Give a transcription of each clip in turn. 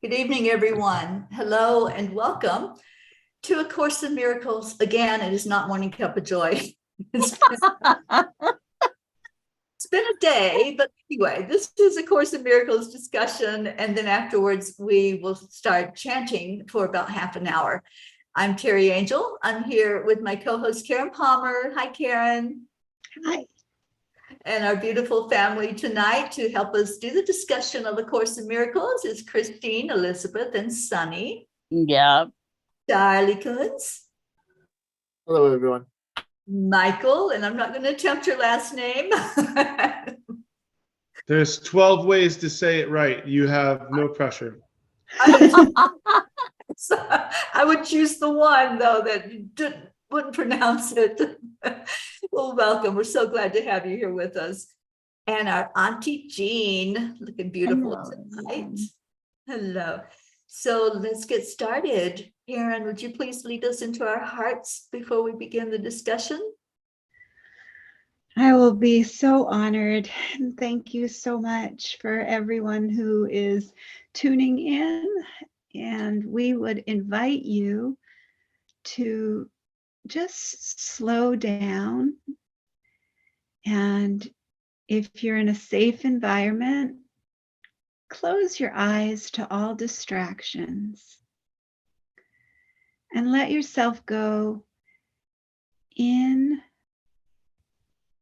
Good evening, everyone. Hello and welcome to A Course in Miracles. Again, it is not Morning Cup of Joy. It's been a day, but anyway, this is A Course in Miracles discussion, and then afterwards we will start chanting for about half an hour. I'm Teri Angel. I'm here with my co-host Karen Palmer. Hi, Karen. Hi. And our beautiful family tonight to help us do the discussion of A Course in Miracles is Christine, Elizabeth, and Sunny. Yeah. Charlie Coons. Hello, everyone. Michael, and I'm not going to attempt your last name. There's 12 ways to say it right. You have no pressure. I would choose the one, though, that wouldn't pronounce it. Well, welcome. We're so glad to have you here with us. And our Auntie Jean, looking beautiful tonight. Hello. So let's get started. Karen, would you please lead us into our hearts before we begin the discussion? I will be so honored. And thank you so much for everyone who is tuning in. And we would invite you to just slow down. And if you're in a safe environment, close your eyes to all distractions and let yourself go in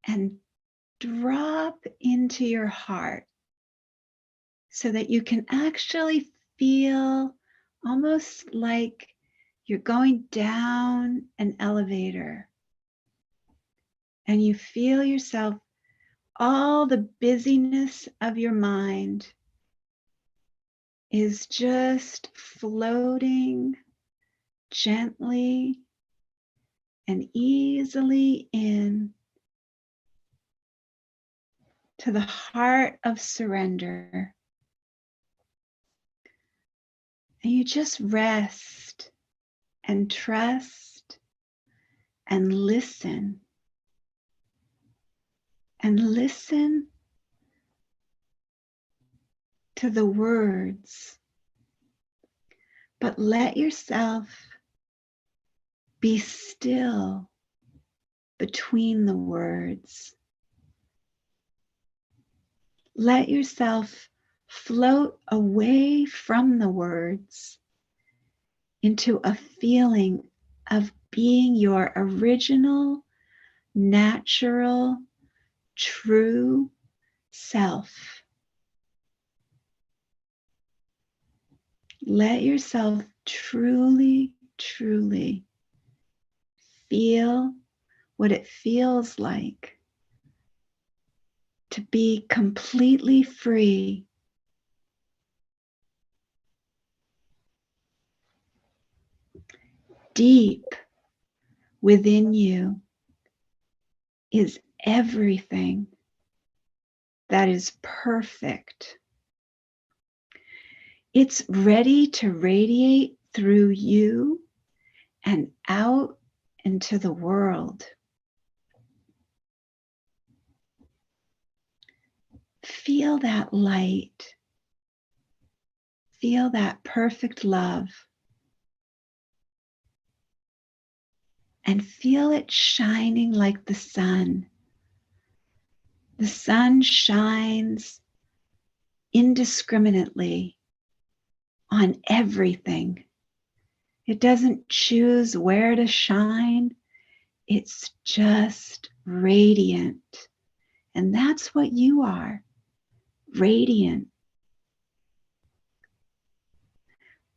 and drop into your heart so that you can actually feel almost like you're going down an elevator and you feel yourself, all the busyness of your mind is just floating gently and easily in to the heart of surrender. And you just rest and trust and listen. And listen to the words, but let yourself be still between the words. Let yourself float away from the words into a feeling of being your original, natural, true self. Let yourself truly, truly feel what it feels like to be completely free. Deep within you is everything that is perfect. It's ready to radiate through you and out into the world. Feel that light. Feel that perfect love. And feel it shining like the sun. The sun shines indiscriminately on everything. It doesn't choose where to shine. It's just radiant. And that's what you are, radiant.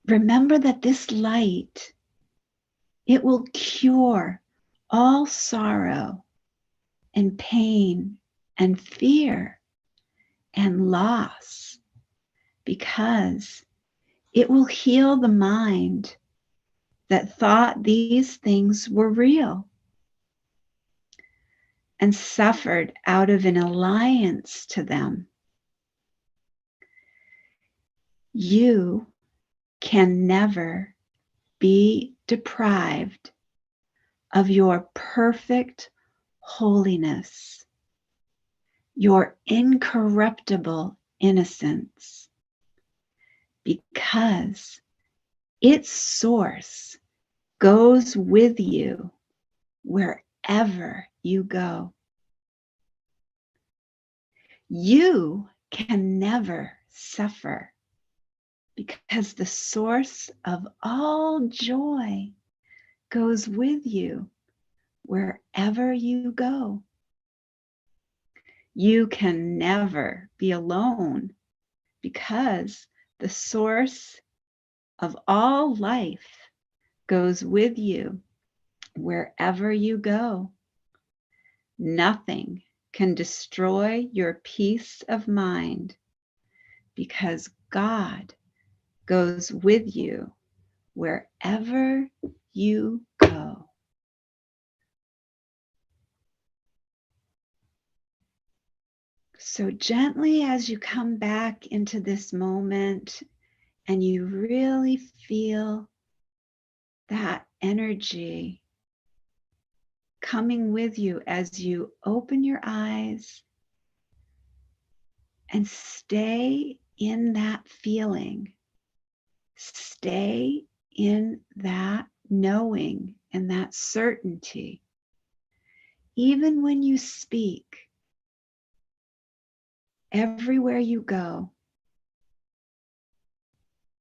Remember that this light, it will cure all sorrow and pain and fear and loss, because it will heal the mind that thought these things were real and suffered out of an alliance to them. You can never be deprived of your perfect holiness. your incorruptible innocence, because its source goes with you wherever you go. You can never suffer because the source of all joy goes with you wherever you go. You can never be alone because the source of all life goes with you wherever you go. Nothing can destroy your peace of mind because God goes with you wherever you go. So gently, as you come back into this moment and you really feel that energy coming with you as you open your eyes and stay in that feeling, stay in that knowing and that certainty. Even when you speak, everywhere you go,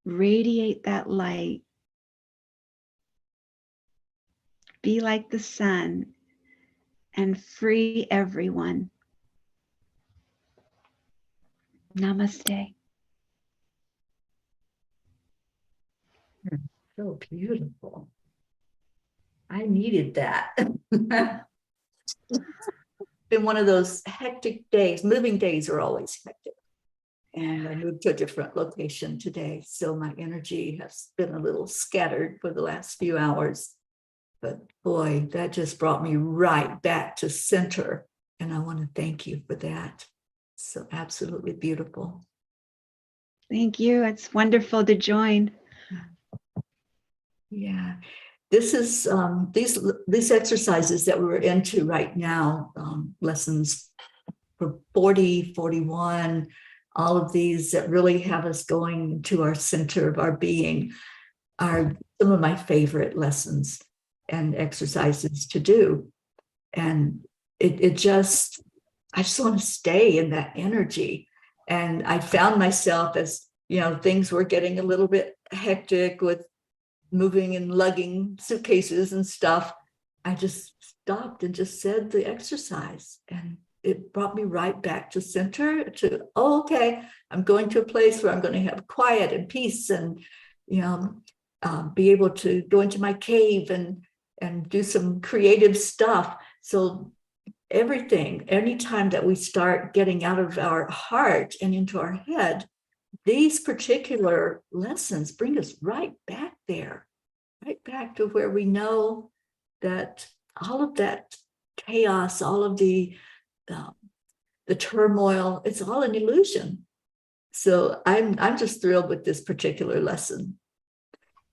radiate that light. Be like the sun and free everyone. Namaste. So beautiful. I needed that. Been one of those hectic days. Moving days are always hectic. And I moved to a different location today. So my energy has been a little scattered for the last few hours. But boy, that just brought me right back to center. And I want to thank you for that. So absolutely beautiful. Thank you. It's wonderful to join. Yeah. This is these exercises that we're into right now, lessons for 40, 41, all of these that really have us going to our center of our being are some of my favorite lessons and exercises to do. And I just want to stay in that energy. And I found myself as, things were getting a little bit hectic with moving and lugging suitcases and stuff. I just stopped and just said the exercise, and it brought me right back to center to, okay, I'm going to a place where I'm going to have quiet and peace and, be able to go into my cave and do some creative stuff. So anytime that we start getting out of our heart and into our head, these particular lessons bring us right back there, right back to where we know that all of that chaos, all of the turmoil, it's all an illusion. So I'm just thrilled with this particular lesson.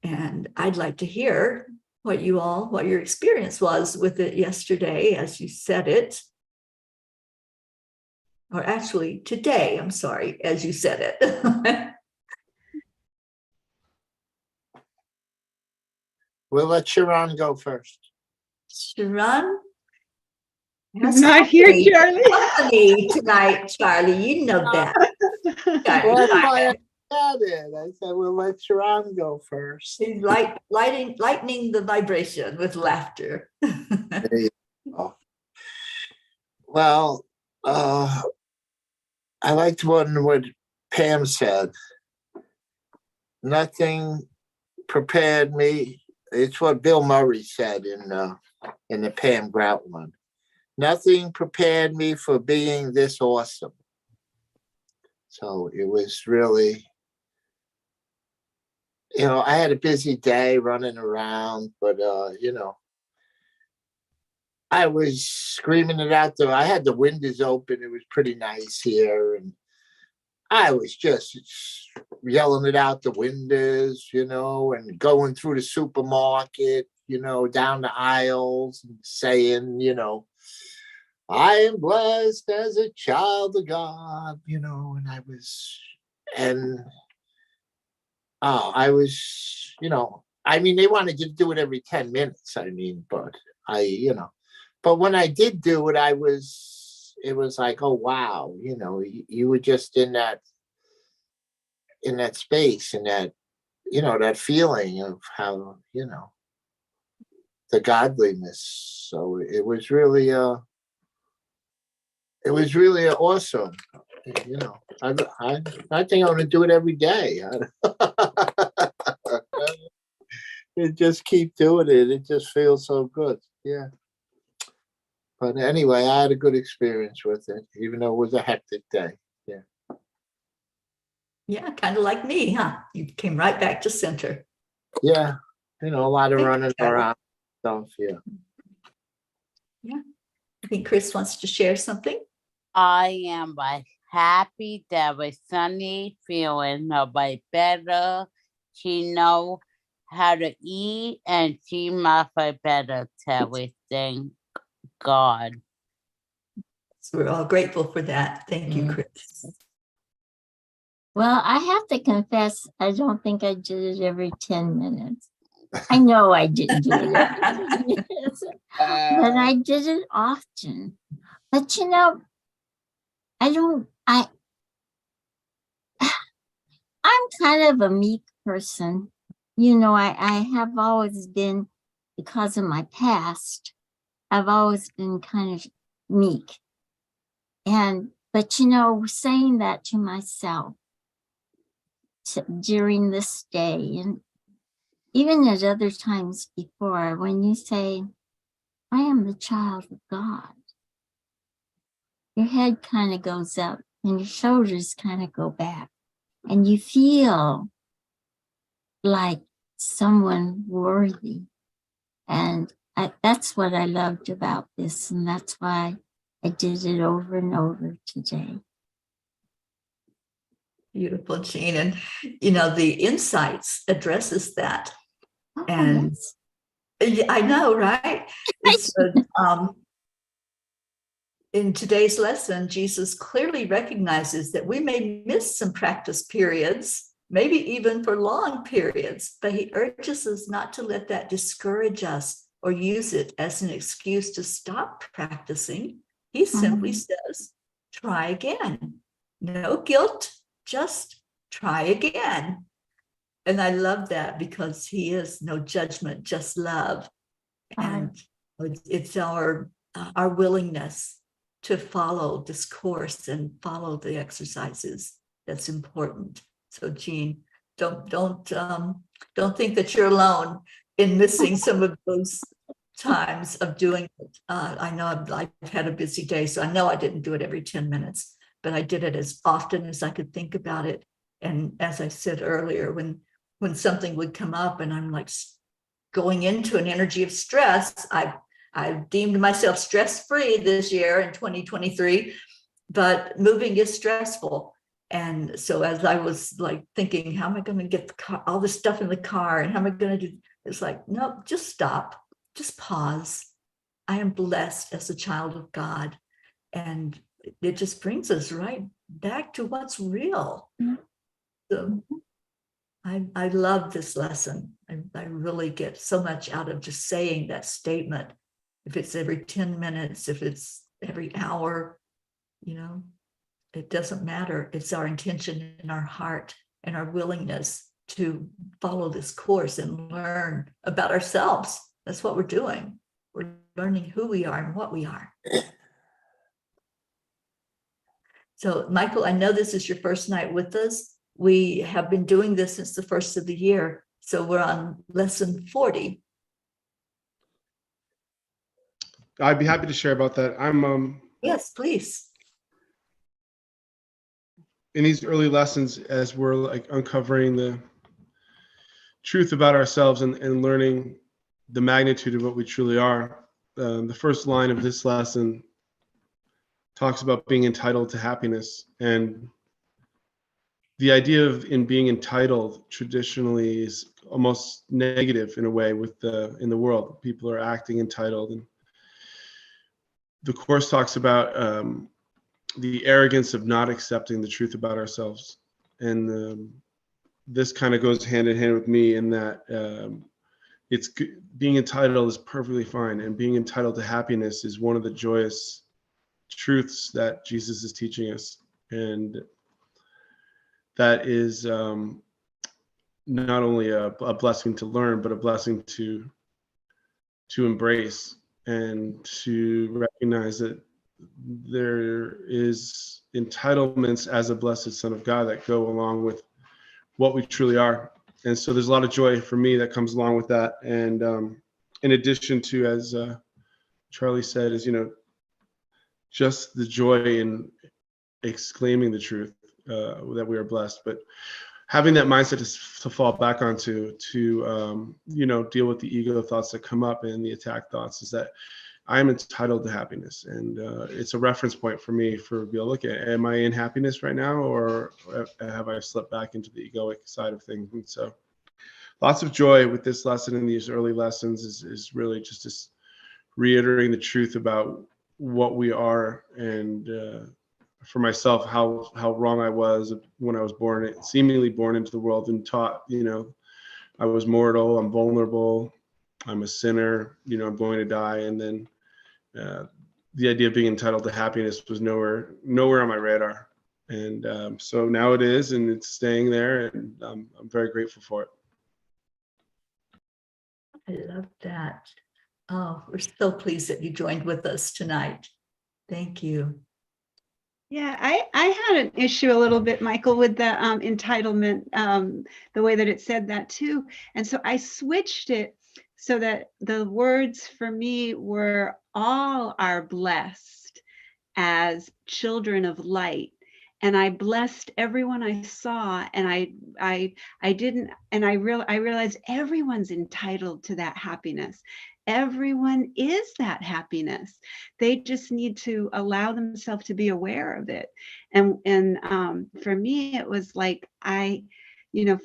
And I'd like to hear what your experience was with it yesterday as you said it. Or actually today, I'm sorry, as you said it. We'll let Sharon go first. Sharon? I'm not here, Charlie. Company tonight, Charlie. You know that. Well, that's why I said it. I said we'll let Sharon go first. He's lightening the vibration with laughter. There you go. Well, I liked what Pam said. Nothing prepared me. It's what Bill Murray said in the Pam Grout one. Nothing prepared me for being this awesome. So it was really, I had a busy day running around, but I was screaming it out there. I had the windows open. It was pretty nice here. And I was just yelling it out the windows, and going through the supermarket, down the aisles and saying, I am blessed as a child of God, and I was, they wanted you to do it every 10 minutes, but but when I did do it, it was like, oh, wow, you were just in that space, and that, that feeling of how, the godliness. So it was really awesome. I think I'm going to do it every day. Just keep doing it. It just feels so good. Yeah. But anyway, I had a good experience with it, even though it was a hectic day. Yeah. Yeah, kind of like me, huh? You came right back to center. Yeah. A lot of Thank you, running Charlie. around stuff. Yeah. Yeah. I think Chris wants to share something. I am happy that with Sunny feeling nobody better. She know how to eat and she must be better till we thank God. So we're all grateful for that. Thank you, Chris. Well, I have to confess, I don't think I did it every 10 minutes. I know I didn't do it every 10 minutes, but I did it often. But I'm kind of a meek person. I have always been, because of my past, I've always been kind of meek. But saying that to myself during this day, and even at other times before, when you say, I am the child of God, your head kind of goes up and your shoulders kind of go back, and you feel like someone worthy. And that's what I loved about this, and that's why I did it over and over today. Beautiful, Jean. And, the insights addresses that. Oh, And yes. I know, right? It's, in today's lesson, Jesus clearly recognizes that we may miss some practice periods, maybe even for long periods, but he urges us not to let that discourage us or use it as an excuse to stop practicing. He simply says, try again. No guilt, just try again. And I love that, because he is no judgment, just love. And it's our willingness to follow this course and follow the exercises that's important. So Jean, don't think that you're alone in missing some of those times of doing it. I know I've had a busy day, so I know I didn't do it every 10 minutes, but I did it as often as I could think about it. And as I said earlier, when something would come up and I'm like going into an energy of stress, I've deemed myself stress-free this year in 2023, but moving is stressful. And so as I was like thinking, how am I going to get all this stuff in the car, and how am I going to do? It's like, no, just stop, just pause. I am blessed as a child of God. And it just brings us right back to what's real. So I love this lesson. I really get so much out of just saying that statement. If it's every 10 minutes, if it's every hour, it doesn't matter. It's our intention in our heart and our willingness to follow this course and learn about ourselves. That's what we're doing. We're learning who we are and what we are. So, Michael, I know this is your first night with us. We have been doing this since the first of the year. So we're on lesson 40. I'd be happy to share about that. I'm Yes, please. in these early lessons, as we're like uncovering the truth about ourselves and learning the magnitude of what we truly are. The first line of this lesson talks about being entitled to happiness, and the idea of in being entitled traditionally is almost negative in a way in the world. People are acting entitled, and the Course talks about the arrogance of not accepting the truth about ourselves. And this kind of goes hand in hand with me in that being entitled is perfectly fine. And being entitled to happiness is one of the joyous truths that Jesus is teaching us. And that is not only a blessing to learn, but a blessing to embrace and to recognize that there is entitlements as a blessed son of God that go along with what we truly are. And so there's a lot of joy for me that comes along with that. And in addition to, as Charlie said, is, just the joy in exclaiming the truth that we are blessed, but having that mindset to fall back onto, to deal with the ego thoughts that come up and the attack thoughts, is that I am entitled to happiness. And it's a reference point for me for be able to look at, am I in happiness right now, or have I slipped back into the egoic side of things? And so lots of joy with this lesson and these early lessons is really just reiterating the truth about what we are. And for myself, how wrong I was when I was seemingly born into the world and taught, I was mortal, I'm vulnerable, I'm a sinner, I'm going to die. And then the idea of being entitled to happiness was nowhere on my radar. And so now it is, and it's staying there, and I'm very grateful for it. I love that. Oh, we're so pleased that you joined with us tonight. Thank you. Yeah, I had an issue a little bit, Michael, with the entitlement, the way that it said that too. And so I switched it so that the words for me were, all are blessed as children of light. And I blessed everyone I saw, and I realized everyone's entitled to that happiness. Everyone is that happiness. They just need to allow themselves to be aware of it. And for me, it was like I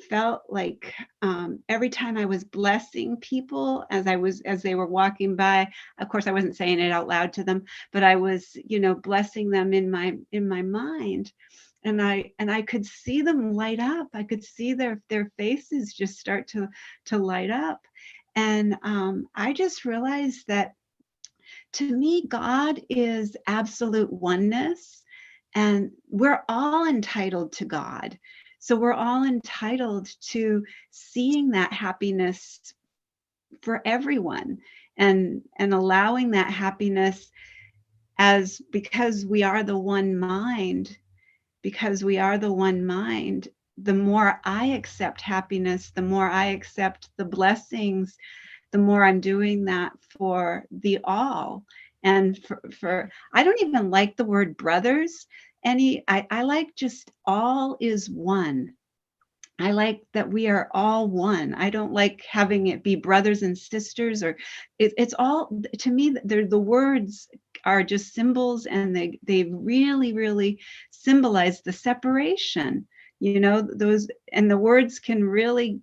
felt like every time I was blessing people as they were walking by. Of course, I wasn't saying it out loud to them, but I was, blessing them in my mind. And I could see them light up. I could see their faces just start to light up. And I just realized that, to me, God is absolute oneness, and we're all entitled to God. So we're all entitled to seeing that happiness for everyone, and allowing that happiness because we are the one mind. Because we are the one mind, the more I accept happiness, the more I accept the blessings, the more I'm doing that for the all. And for I don't even like the word brothers. I like just all is one. I like that we are all one. I don't like having it be brothers and sisters, or it's all, to me, the words are just symbols, and they really, really symbolize the separation, those, and the words can really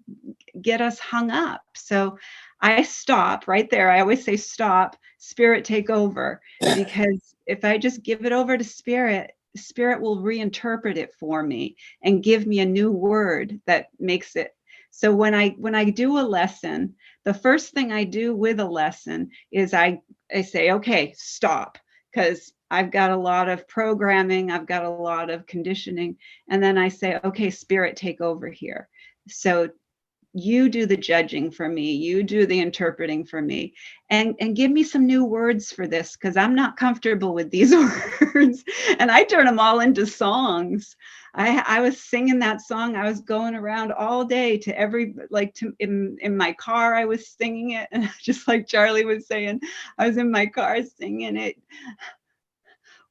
get us hung up. So I stop right there. I always say, stop, spirit, take over. Because if I just give it over to spirit will reinterpret it for me and give me a new word that makes it. So when I do a lesson, the first thing I do with a lesson is I say, okay, stop, because I've got a lot of programming, I've got a lot of conditioning. And then I say, okay, spirit, take over here. So you do the judging for me, you do the interpreting for me, and give me some new words for this, because I'm not comfortable with these words. And I turn them all into songs. I was singing that song. I was going around all day to in my car, I was singing it. And just like Charlie was saying, I was in my car singing it.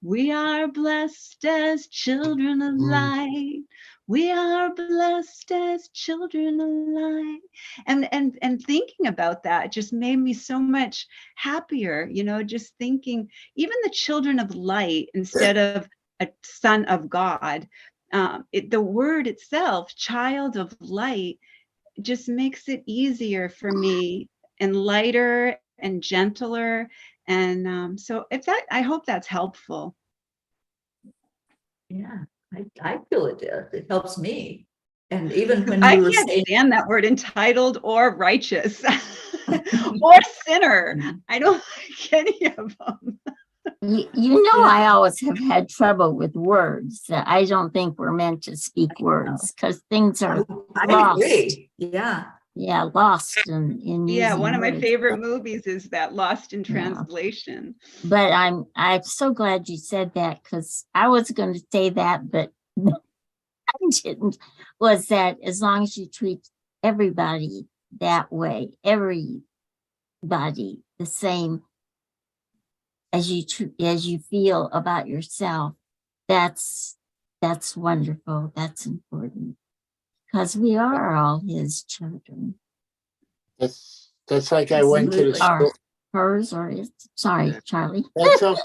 We are blessed as children of light. We are blessed as children of light. And thinking about that just made me so much happier, just thinking, even the children of light instead of a son of God. The word itself, child of light, just makes it easier for me, and lighter and gentler. And so I hope that's helpful. Yeah, I feel it is. It helps me. And even when I you were can't saying, stand that word entitled or righteous or sinner. I don't like any of them. You know, Yeah. I always have had trouble with words. I don't think we're meant to speak words because things are I lost. agree. Yeah. Yeah, lost in Yeah, using one of my words. favorite movies is that Lost in Yeah. Translation. But I'm so glad you said that, because I was going to say that, but I didn't. Was that as long as you treat everybody that way, everybody the same as you feel about yourself, that's wonderful. That's important, because we are all his children. That's like I went to the Absolutely. store. Hers or his. Sorry, Yeah. Charlie. That's okay.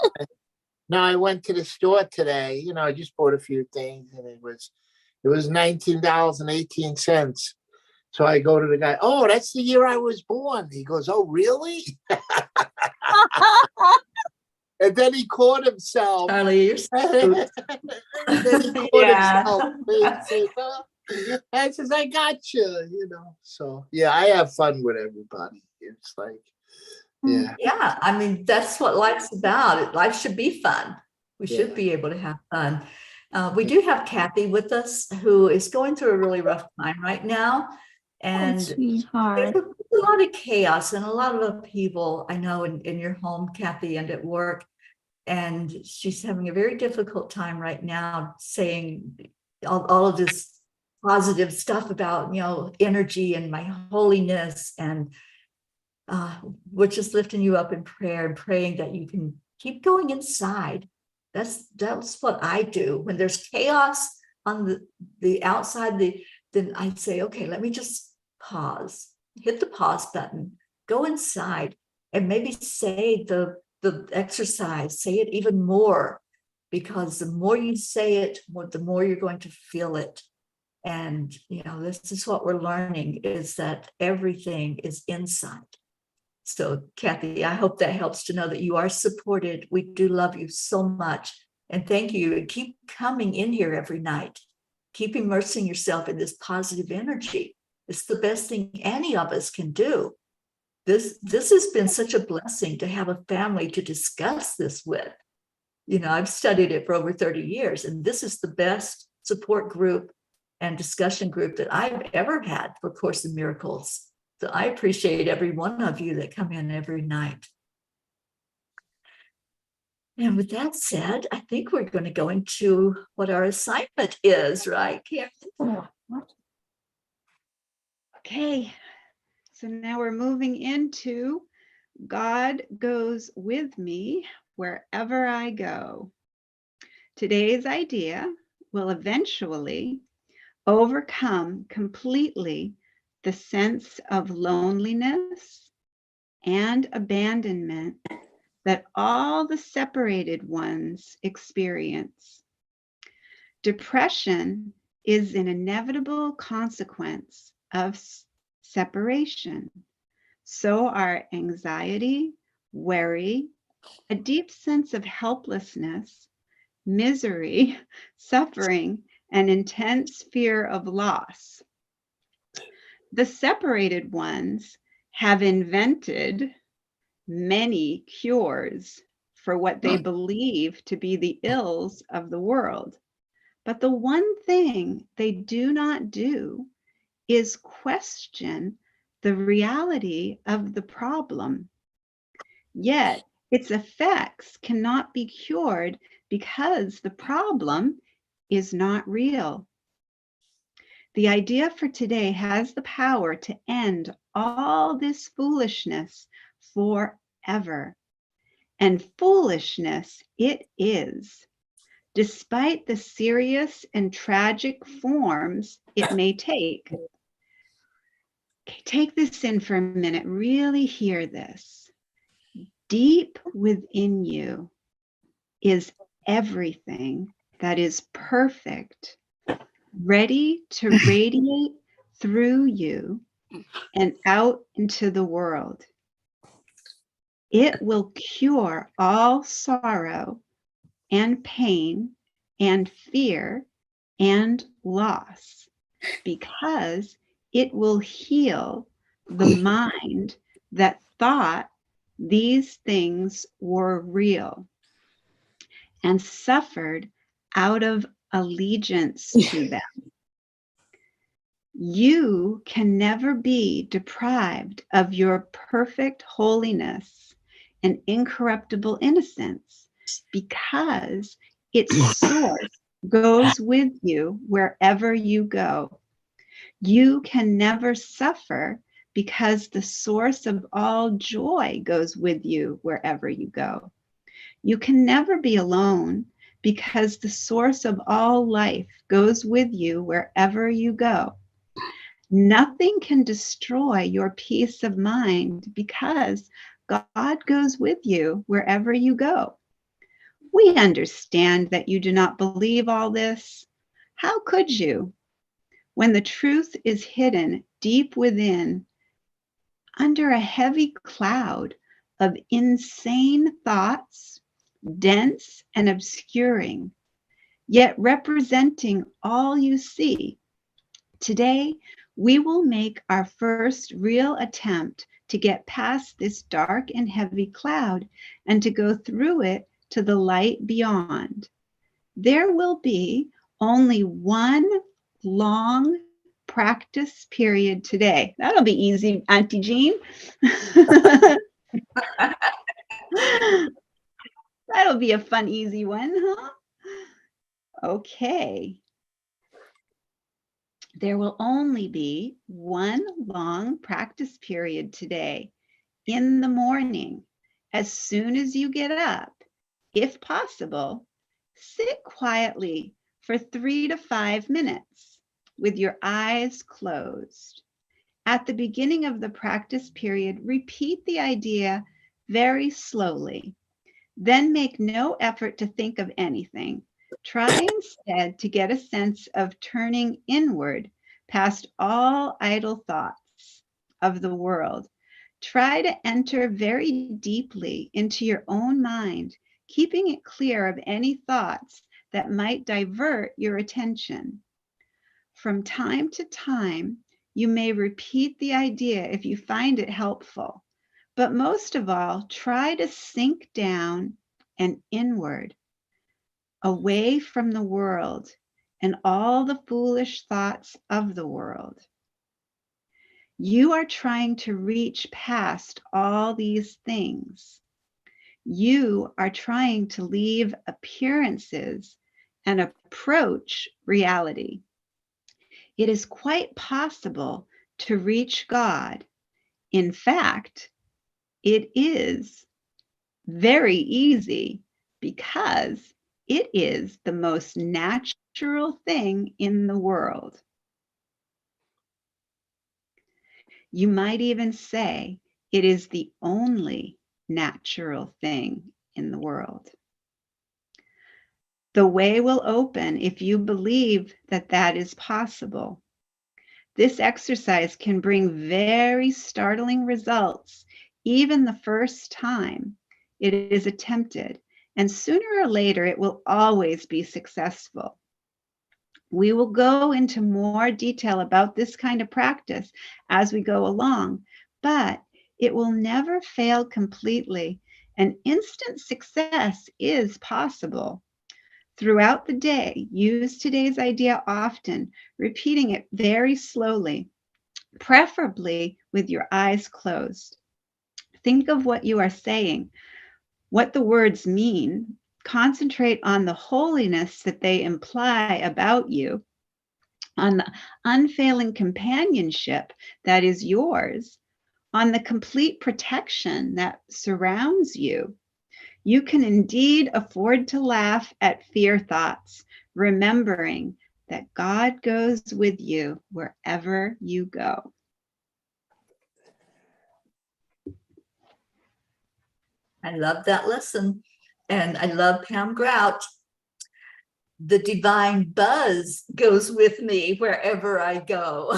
No, I went to the store today. You know, I just bought a few things, and it was $19.18. So I go to the guy. Oh, that's the year I was born. He goes, oh, really? And then he caught himself. Charlie, you're so And then he caught Yeah. himself. He said, oh. I says, I got you, you know. So yeah, I have fun with everybody. It's like, yeah. Yeah, I mean, that's what life's about. Life should be fun. We should Yeah. be able to have fun. We do have Kathy with us, who is going through a really rough time right now. And Sweetheart. there's a lot of chaos and a lot of upheaval, I know, in your home, Kathy, and at work. And she's having a very difficult time right now, saying all of this positive stuff about, energy and my holiness. And we're just lifting you up in prayer and praying that you can keep going inside. That's what I do. When there's chaos on the outside, then I say, okay, let me just pause, hit the pause button, go inside, and maybe say the exercise, say it even more, because the more you say it, the more you're going to feel it. And this is what we're learning, is that everything is inside. So Kathy, I hope that helps to know that you are supported. We do love you so much. And thank you. And keep coming in here every night. Keep immersing yourself in this positive energy. It's the best thing any of us can do. This has been such a blessing to have a family to discuss this with. I've studied it for over 30 years, and this is the best support group and discussion group that I've ever had for Course in Miracles. So I appreciate every one of you that come in every night. And with that said, I think we're going to go into what our assignment is, right, Karen? Okay, so now we're moving into God Goes With Me Wherever I Go. Today's idea will eventually overcome completely the sense of loneliness and abandonment that all the separated ones experience. Depression is an inevitable consequence of separation. So are anxiety, worry, a deep sense of helplessness, misery, suffering, and intense fear of loss. The separated ones have invented many cures for what they believe to be the ills of the world. But the one thing they do not do is question the reality of the problem. Yet its effects cannot be cured because the problem is not real. The idea for today has the power to end all this foolishness forever. And foolishness it is, despite the serious and tragic forms it may take. Okay, take this in for a minute. Really hear this. Deep within you is everything that is perfect, ready to radiate through you and out into the world. It will cure all sorrow and pain and fear and loss, because it will heal the mind that thought these things were real and suffered out of allegiance to them. You can never be deprived of your perfect holiness and incorruptible innocence, because its source goes with you wherever you go. You can never suffer, because the source of all joy goes with you wherever you go. You can never be alone, because the source of all life goes with you wherever you go. Nothing can destroy your peace of mind, because God goes with you wherever you go. We understand that you do not believe all this. How could you? When the truth is hidden deep within, under a heavy cloud of insane thoughts, dense and obscuring, yet representing all you see. Today, we will make our first real attempt to get past this dark and heavy cloud and to go through it to the light beyond. There will be only one long practice period today. That'll be easy, Auntie Jean. That'll be a fun, easy one, huh? Okay. There will only be one long practice period today, in the morning. As soon as you get up, if possible, sit quietly for 3 to 5 minutes with your eyes closed. At the beginning of the practice period, repeat the idea very slowly. Then make no effort to think of anything. Try instead to get a sense of turning inward past all idle thoughts of the world. Try to enter very deeply into your own mind, keeping it clear of any thoughts that might divert your attention. From time to time, you may repeat the idea if you find it helpful. But most of all, try to sink down and inward, away from the world and all the foolish thoughts of the world. You are trying to reach past all these things. You are trying to leave appearances and approach reality. It is quite possible to reach God. In fact, it is very easy, because it is the most natural thing in the world. You might even say it is the only natural thing in the world. The way will open if you believe that that is possible. This exercise can bring very startling results, even the first time it is attempted, and sooner or later it will always be successful. We will go into more detail about this kind of practice as we go along, but it will never fail completely, and instant success is possible. Throughout the day, use today's idea often, repeating it very slowly, preferably with your eyes closed. Think of what you are saying, what the words mean. Concentrate on the holiness that they imply about you, on the unfailing companionship that is yours, on the complete protection that surrounds you. You can indeed afford to laugh at fear thoughts, remembering that God goes with you wherever you go. I love that lesson. And I love Pam Grout. The divine buzz goes with me wherever I go.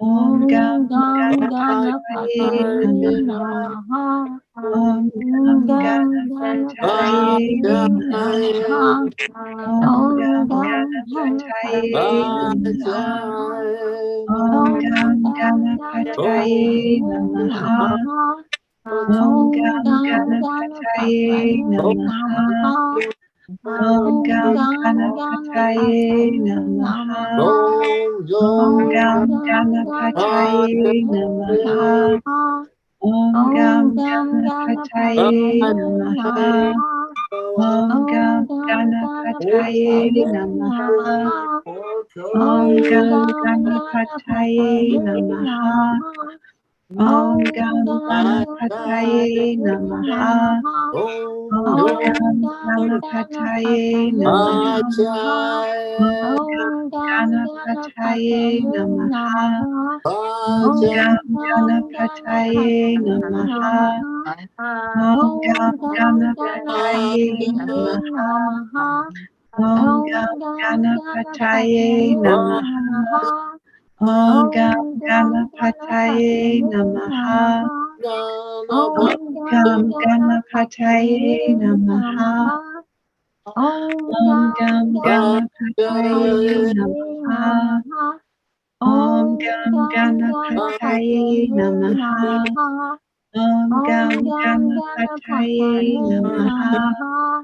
Om Gam Ganapataye Ganapataye Namaha. Om Om Gam Gam Ganapataye Ganapataye Namaha. Om Om Gam Gam Ganapataye Ganapataye Namaha Namaha. Om Om Gam Gam Ganapataye Ganapataye Namaha Namaha. Om Om Gam Gam Ganapataye Ganapataye Namaha Namaha. Om Om Gam Gam Ganapataye Ganapataye Namaha Namaha. Om Om Gam Gam Ganapataye Ganapataye Namaha Namaha. Om Om Gam Gam Ganapataye Ganapataye Namaha Namaha. Om Om Gam Gam Ganapataye Ganapataye Namaha Namaha. Om Om Gam Gam Ganapataye Ganapataye Namaha Namaha. Om Om Gam Gam Ganapataye Ganapataye Namaha Namaha. Om Om Gam Gam Ganapataye Ganapataye Namaha Namaha. Om Gam Om Gam Ganapataye Ganapataye Namaha Namaha. Om Gam Om Gam Ganapataye Ganapataye Namaha Namaha. Om Gam Om Gam Ganapataye Ganapataye Namaha Namaha. Om Gam Om Gam Ganapataye Ganapataye Namaha Namaha. Om Gam Om Gam Ganapataye Ganapataye Namaha Namaha. Om Om Gam Gam Ganapataye Ganapataye Namaha Namaha. Om Om Gam Gam Ganapataye Ganapataye Namaha Namaha.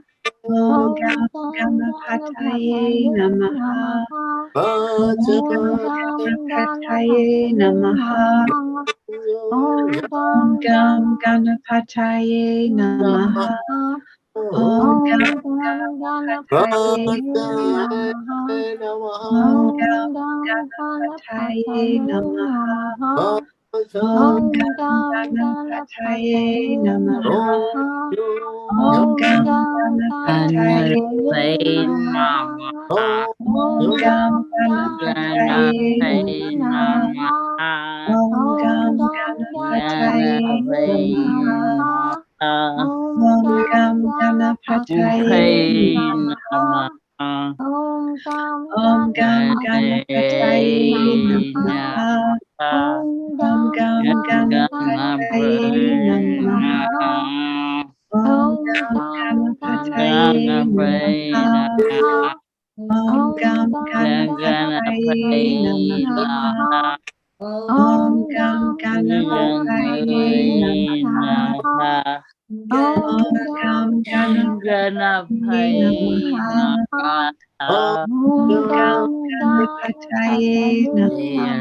Om Om Gam Gam Ganapataye Ganapataye Namaha Namaha. Om Om Gam Gam Ganapataye Ganapataye Namaha Namaha. Om Om Gam Gam Ganapataye Ganapataye Namaha Namaha. Om Om Gam Gam Ganapataye Ganapataye Namaha Namaha. Om Om Gam Gam Ganapataye Ganapataye Namaha Namaha. Om Gam Om Gam Ganapataye Ganapataye Namaha Namaha. Om Gam Om Gam Ganapataye Ganapataye Namaha Namaha. Om Om Gam Gam Ganapataye Ganapataye Namaha Namaha. Om Om Gam Gam Ganapataye Ganapataye Namaha Namaha. Om Om Gam Gam Ganapataye Ganapataye Namaha Namaha. Om Om Gam Gam Ganapataye Ganapataye Namaha Namaha. Om Om Gam Gam Ganapataye Ganapataye Namaha Namaha. Om Gam Om Gam Ganapataye Ganapataye Namaha. Namaha Om Om Gam Gam Ganapataye Ganapataye Namaha Namaha. Om Om Gam Gam Ganapataye Namaha Ganapataye Namaha. Om Om Gam Gam Ganapataye Ganapataye Namaha Namaha. Om Om Gam Gam Ganapataye Ganapataye Namaha Namaha. Om Om Gam Gam Ganapataye Ganapataye Namaha Namaha. Om Om Gam Gam Ganapataye Ganapataye Namaha Namaha. Namaha Om Gam Om Gam Ganapataye Ganapataye Ganapataye Namaha. Namaha Namaha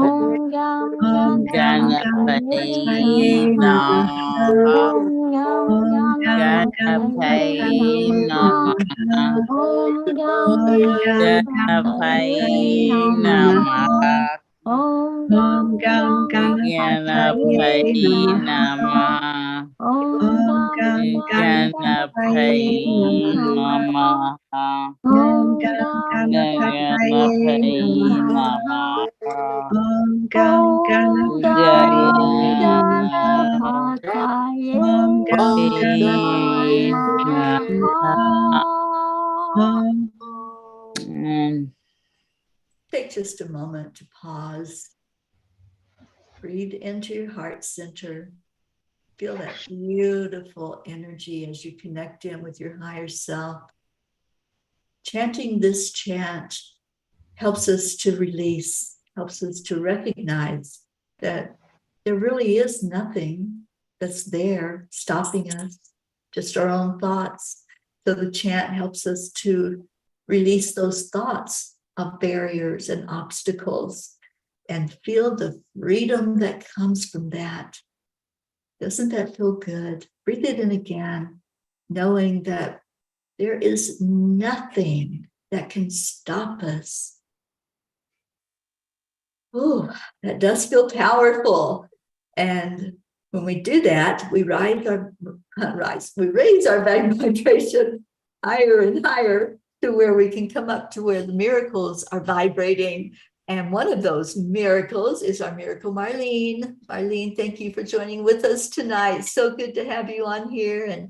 Om Gam Om Gam Ganapataye Ganapataye Ganapataye Namaha. Namaha Namaha Om Gam Om Gam Ganapataye Ganapataye Ganapataye Namaha. Namaha Namaha Om Gam Om Gam Ganapataye Ganapataye Ganapataye Namaha. Namaha Namaha Om Om Gam Gam Ganapataye Ganapataye Ganapataye Namaha Namaha. Namaha Om Om Gam Gam Ganapataye Ganapataye Ganapataye Namaha Namaha. Namaha Om Om Gam Gam Ganapataye Ganapataye Ganapataye Namaha Namaha. Namaha Om Gam Om Gam Ganapataye Namaha Ganapataye Om Gam Ganapataye Namaha Namaha. Om Take just a moment to pause. Breathe into your heart center. Feel that beautiful energy as you connect in with your higher self. Chanting this chant helps us to release, helps us to recognize that there really is nothing that's there stopping us, just our own thoughts. So the chant helps us to release those thoughts of barriers and obstacles and feel the freedom that comes from that. Doesn't that feel good? Breathe it in again, knowing that there is nothing that can stop us. Oh, that does feel powerful. And when we do that, we raise our vibration higher and higher to where we can come up to where the miracles are vibrating. And one of those miracles is our miracle, Marlene. Marlene, thank you for joining with us tonight. So good to have you on here.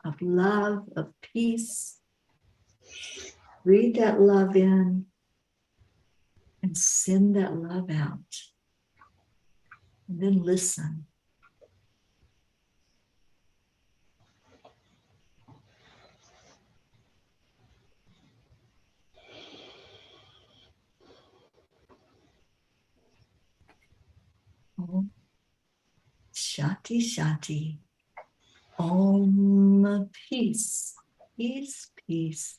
of love, of peace. Breathe that love in and send that love out. And then listen. Om Shanti Shanti. Om peace, peace, peace.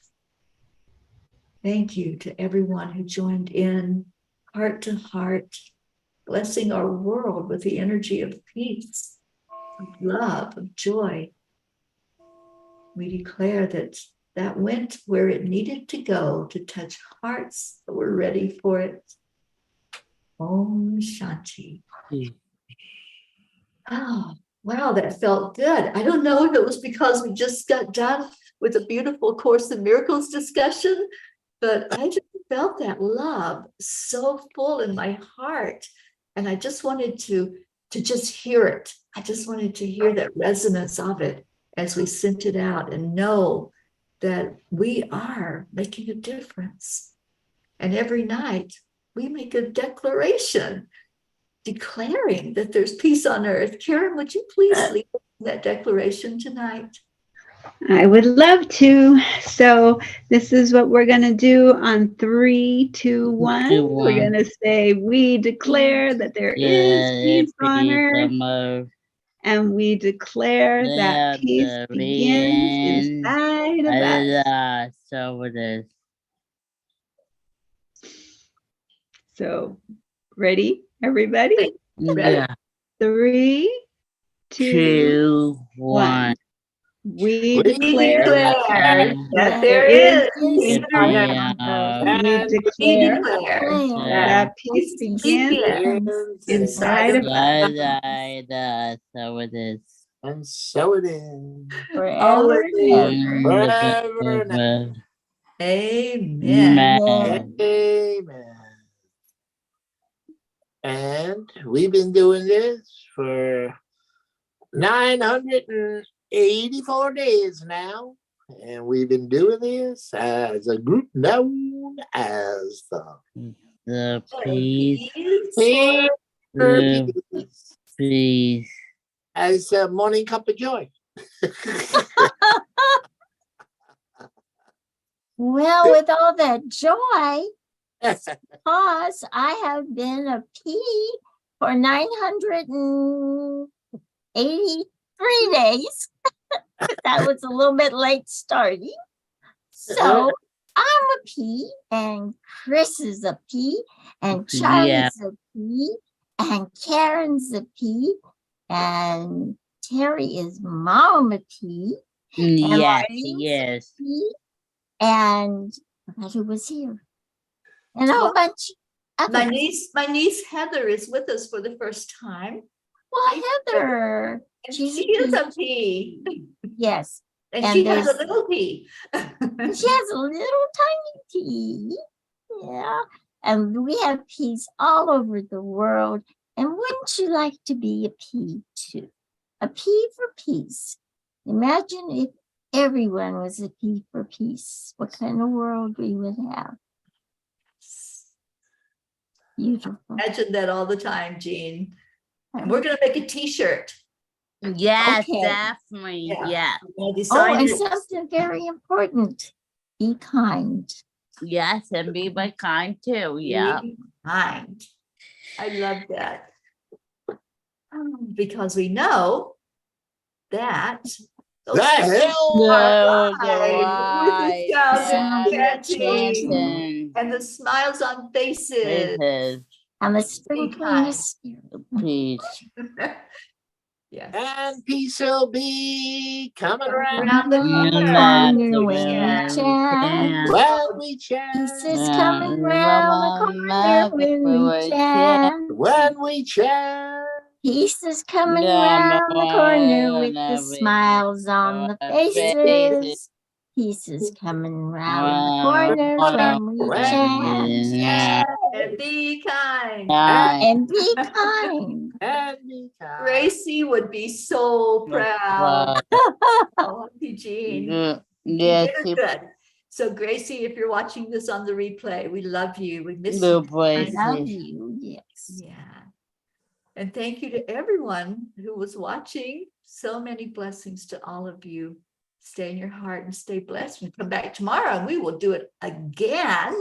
Thank you to everyone who joined in heart to heart, blessing our world with the energy of peace, of love, of joy. We declare that that went where it needed to go to touch hearts that were ready for it. Om Shanti. Oh, wow, that felt good. I don't know if it was because we just got done with a beautiful Course in Miracles discussion, but I just felt that love so full in my heart. And I just wanted to just hear it. I just wanted to hear that resonance of it as we sent it out and know that we are making a difference. And every night we make a declaration declaring that there's peace on earth. Karen, would you please lead that declaration tonight? I would love to. So this is what we're going to do on 3, 2, 1. We're going to say, we declare that there is peace on earth. And we declare that peace begins inside of us. So it is. So, ready, everybody? Yeah. 3, 2, 1. We declare that there is peace on earth. We declare that peace begins inside of us. So it is. And so it is. Forever and ever. Forever and ever. Amen. Amen. And we've been doing this for 984 days now. And we've been doing this as a group known as The peace. Peace. As a morning cup of joy. Well, with all that joy, because I have been a P for 983 days. That was a little bit late starting. So I'm a P, and Chris is a P, and Charlie's a P, and Karen's a P, and Teri is Mama P. Yes, Marlene's yes. P, and I forgot who was here. And a whole bunch of My others. niece Heather is with us for the first time. Well, Heather. And She's she is a P. Yes. And And she has a there's- little P. And she has a little tiny P. Yeah. And we have P's all over the world. And wouldn't you like to be a P too? A P for peace. Imagine if everyone was a P for peace. What kind of world we would have. Beautiful. Imagine that all the time, Jean. And we're going to make a t-shirt. Yes, Okay. definitely. Yeah. Yeah. We'll Oh, design and it. something very important. Be kind. Yes, and be my kind too. Yeah. Be kind. I love that. Because we know that The hell. No, Right. Sound of chanting. and the smiles on faces. And the sprinkling kind. of spirit. Peace. Yes. And peace will be coming Around around the Corner when we chant. chant. when we chant. Peace is coming round the corner when we chant. When we chant. Peace is coming round the corner with the smiles on the faces. Peace is coming round the corner when we chant. And be kind. And be kind. And be kind. Gracie would be so proud. Oh, Eugene. Good. You Yes, did it good. So Gracie, if you're watching this on the replay, we love you. We miss good you. I voices. love you. Yes. Yeah. And thank you to everyone who was watching. So many blessings to all of you. Stay in your heart and stay blessed. And come back tomorrow and we will do it again.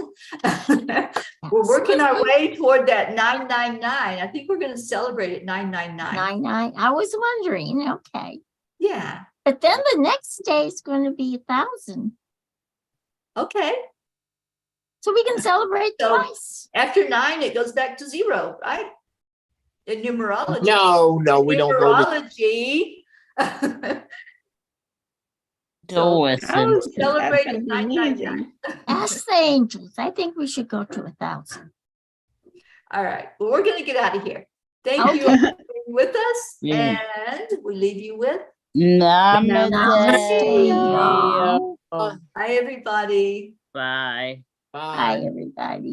We're working our way toward that 999. I think we're going to celebrate at 999. 99. I was wondering. Okay. Yeah. But then the next day is going to be 1,000. Okay. So we can celebrate So- twice. After 9, it goes back to 0, right? In numerology. No, we don't go to. Numerology. So So, listen. That's celebrate gonna at be 999. amazing. Ask the angels. I think we should go to 1,000. All right. Well, we're going to get out of here. Thank you Okay. all for being with us. Yeah. And we leave you with Namaste. Namaste, y'all. bye, everybody. Bye. Bye, everybody.